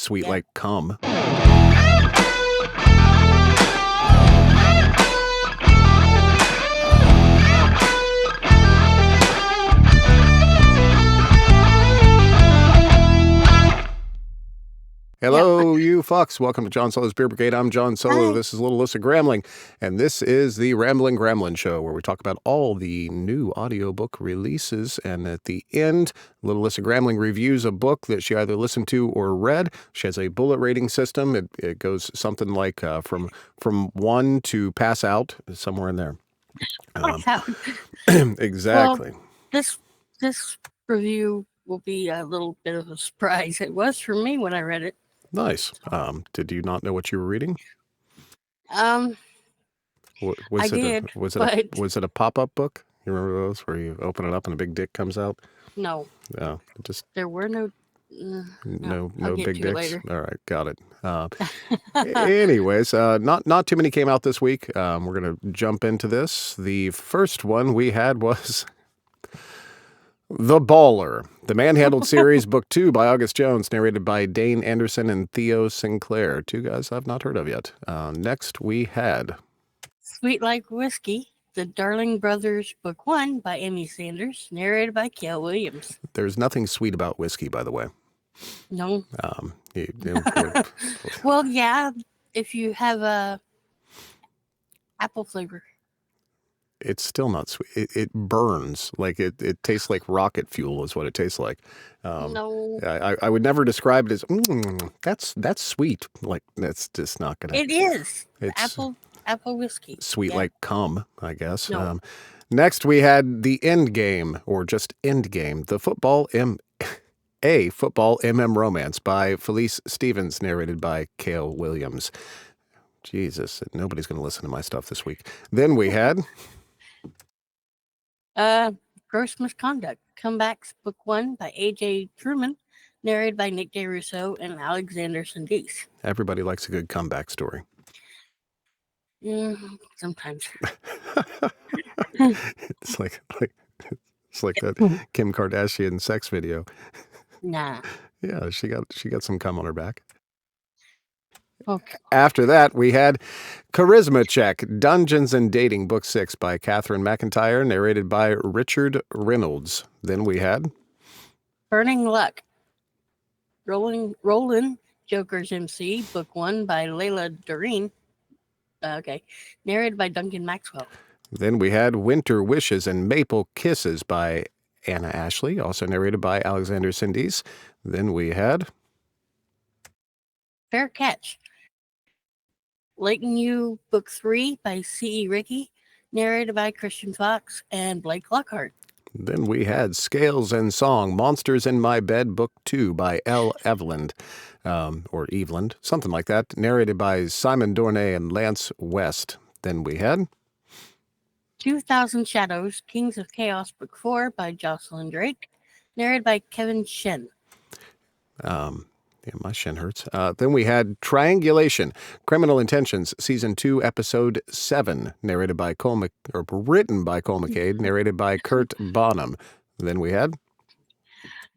Sweet Yeah. Like Cum. Hello, you fucks. Welcome to John Solo's Beer Brigade. I'm John Solo. Hi. This is Little Alyssa Gramling, and this is the Ramblin Gramling Show, where we talk about all the new audiobook releases, and at the end, Little Alyssa Gramling reviews a book that she either listened to or read. She has a bullet rating system. It goes something like from 1 to pass out, somewhere in there. Exactly. Well, this review will be a little bit of a surprise. It was for me when I read it. Nice. Did you not know what you were reading? I did, Was but it a pop-up book? You remember those where you open it up and a big dick comes out? no, Yeah, just there were no. no I'll get big to it dicks. later. All right, got it. Anyways, not too many came out this week. We're gonna jump into this. The first one we had was The Baller, the Manhandled series, book 2 by August Jones, narrated by Dane Anderson and Theo Sinclair. Two guys I've not heard of yet. Next we had Sweet Like Whiskey, the Darling Brothers, Book 1 by Amy Sanders, narrated by Cale Williams. There's nothing sweet about whiskey, by the way. No. Well, yeah, if you have a apple flavor. It's still not sweet. It burns. Like it tastes like rocket fuel is what it tastes like. No. I would never describe it as that's sweet. Like that's just not gonna. It is. It's Apple whiskey. sweet like cum, I guess. No. Next we had The End Game, or just End Game, the football romance by Felice Stevens, narrated by Cale Williams. Jesus, nobody's going to listen to my stuff this week. Then we had Gross Misconduct, Comebacks, Book 1 by A.J. Truman, narrated by Nick J. Russo and Alexander Sandis. Everybody likes a good comeback story. Sometimes. It's like that Kim Kardashian sex video. Nah. Yeah, she got some cum on her back. Okay. After that, we had Charisma Check, Dungeons and Dating, Book 6 by Catherine McIntyre, narrated by Richard Reynolds. Then we had Burning Luck, Roland Joker's MC, Book 1 by Layla Doreen. Narrated by Duncan Maxwell. Then we had Winter Wishes and Maple Kisses by Anna Ashley, also narrated by Alexander Sandis. Then we had Fair Catch, Leighton U, Book 3 by C.E. Rickey, narrated by Christian Fox and Blake Lockhart. Then we had Scales and Song, Monsters in My Bed, Book 2 by L. Eveland, or Eveland, something like that, narrated by Simon Dornay and Lance West. Then we had 2000 Shadows, Kings of Chaos, Book 4 by Jocelyn Drake, narrated by Kevin Shen. Yeah, my shin hurts. Then we had Triangulation, Criminal Intentions, Season 2, Episode 7, written by Cole McCade, narrated by Kurt Bonham. Then we had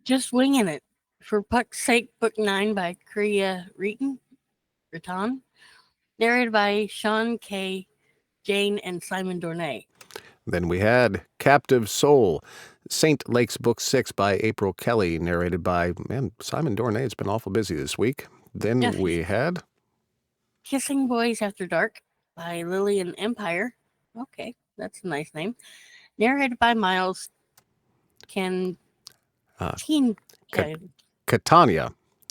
Just Winging It, For Puck's Sake, Book 9 by Kriya Riton, narrated by Sean K., Jane, and Simon Dornay. Then we had Captive Soul, St. Lake's Book 6 by April Kelly, narrated by, Simon Dornay. It's been awful busy this week. Then we had Kissing Boys After Dark by Lillian Empire. Okay, that's a nice name. Narrated by Miles Catania.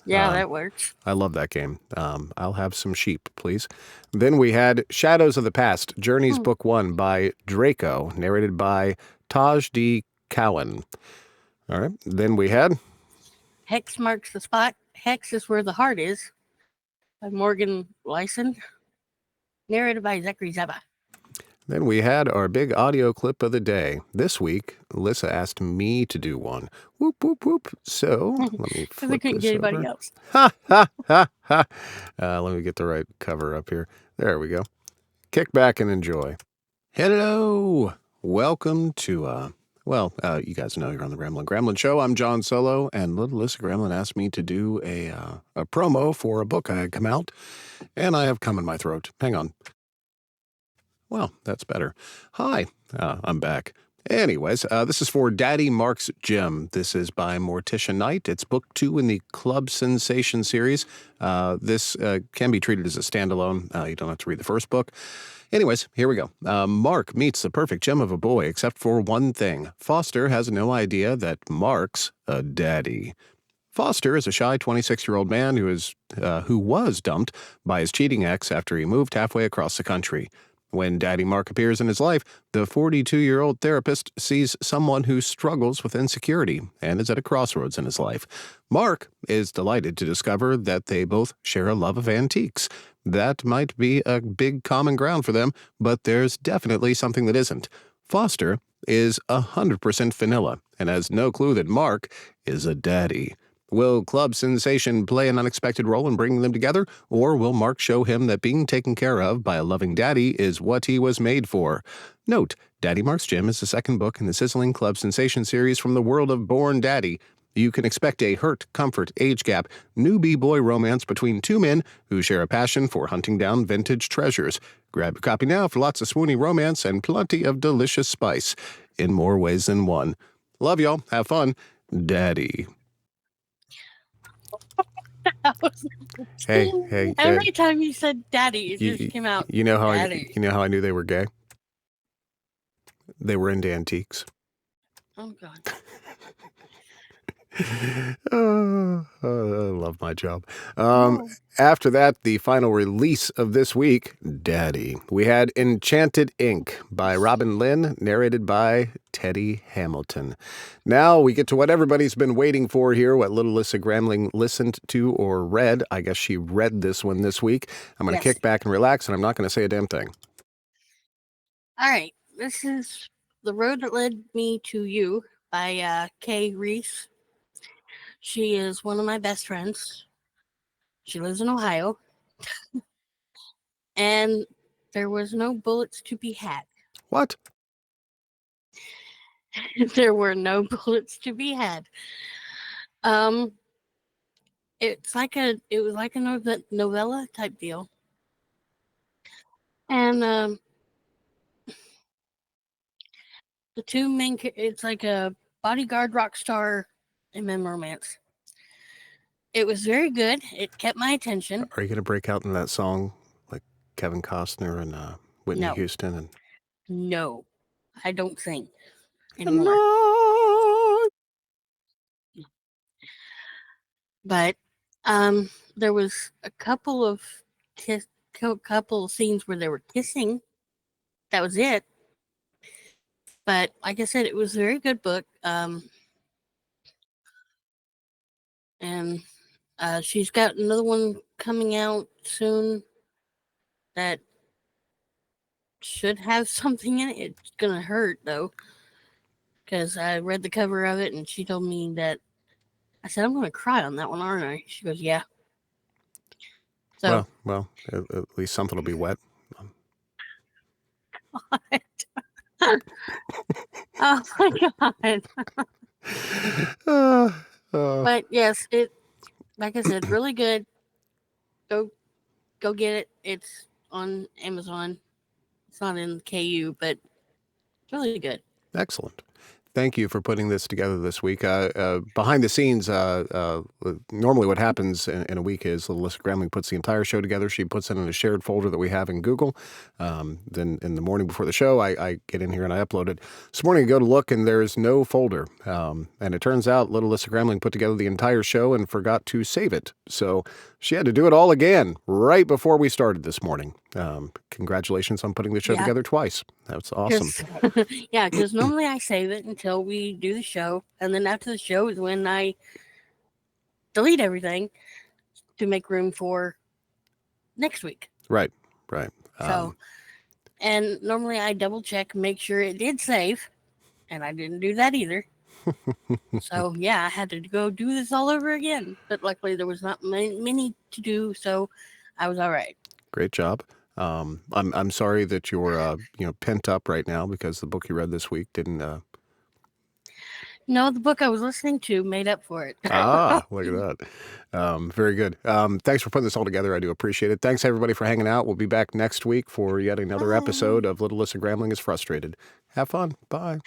Yeah, that works. I love that game. I'll have some sheep, please. Then we had Shadows of the Past, Journeys Book 1 by Draco, narrated by Taj D. Cowan. All right. Then we had Hex Marks the Spot. Hex is Where the Heart Is by Morgan Lyson, narrated by Zachary Zaba. Then we had our big audio clip of the day. This week, Alyssa asked me to do one. Whoop, whoop, whoop. So, let me flip I couldn't this get anybody over. else. Ha, ha, ha, ha. Let me get the right cover up here. There we go. Kick back and enjoy. Hello. Welcome to Well, you guys know you're on the Ramblin Gramling show. I'm John Solo, and little Alyssa Gramling asked me to do a promo for a book I had come out, and I have cum in my throat. Hang on. Well, that's better. Hi, I'm back. Anyways, this is for Daddy Mark's Gym. This is by Morticia Knight. It's book 2 in the Club Sensation series. This can be treated as a standalone. You don't have to read the first book. Anyways, here we go. Mark meets the perfect gem of a boy, except for one thing. Foster has no idea that Mark's a daddy. Foster is a shy 26-year-old man who was dumped by his cheating ex after he moved halfway across the country. When Daddy Mark appears in his life, the 42-year-old therapist sees someone who struggles with insecurity and is at a crossroads in his life. Mark is delighted to discover that they both share a love of antiques. That might be a big common ground for them, but there's definitely something that isn't. Foster is 100% vanilla and has no clue that Mark is a daddy. Will Club Sensation play an unexpected role in bringing them together, or will Mark show him that being taken care of by a loving daddy is what he was made for? Note, Daddy Mark's Gym is the second book in the sizzling Club Sensation series from the world of Born Daddy. You can expect a hurt, comfort, age gap, newbie boy romance between two men who share a passion for hunting down vintage treasures. Grab your copy now for lots of swoony romance and plenty of delicious spice, in more ways than one. Love y'all. Have fun. Daddy. Hey, Every time you said daddy, it just came out. You know how daddy. you know how I knew they were gay? They were into antiques. Oh God. I love my job. After that, the final release of this week, Daddy. We had Enchanted Ink by Robin Lynn, narrated by Teddy Hamilton. Now we get to what everybody's been waiting for here, what little Alyssa Gramling listened to or read. I guess she read this one this week. I'm going to kick back and relax, and I'm not going to say a damn thing. All right. This is The Road That Led Me to You by Kay Reese. She is one of my best friends. She lives in Ohio. And there was no bullets to be had. What? There were no bullets to be had. It was like a novella type deal. And the two main, it's like a bodyguard rock star and men romance. It was very good. It kept my attention. Are you going to break out in that song like Kevin Costner and Whitney Houston? And no, I don't sing anymore. But there was a couple of scenes where they were kissing. That was it. But like I said, it was a very good book. And she's got another one coming out soon that should have something in it. It's gonna hurt though, because I read the cover of it and she told me that. I said, I'm gonna cry on that one, aren't I? She goes, yeah. So well, at least something will be wet. Oh my God. But yes, it, like I said, really good. Go get it. It's on Amazon. It's not in KU, but it's really good. Excellent. Thank you for putting this together this week. Behind the scenes, normally what happens in a week is little Alyssa Gramling puts the entire show together. She puts it in a shared folder that we have in Google. Then in the morning before the show, I get in here and I upload it. This morning I go to look and there's no folder. And it turns out little Alyssa Gramling put together the entire show and forgot to save it. So she had to do it all again right before we started this morning. Congratulations on putting the show together twice. That's awesome. Yeah, because normally I save it until we do the show. And then after the show is when I delete everything to make room for next week. Right. So, and normally I double check, make sure it did save. And I didn't do that either. So, yeah, I had to go do this all over again. But luckily there was not many to do, so I was all right. Great job. I'm sorry that you're pent up right now because the book you read this week didn't No, the book I was listening to made up for it. Ah, look at that. Very good. Thanks for putting this all together. I do appreciate it. Thanks, everybody, for hanging out. We'll be back next week for yet another Bye. episode of Little Lissa Grambling is Frustrated. Have fun. Bye.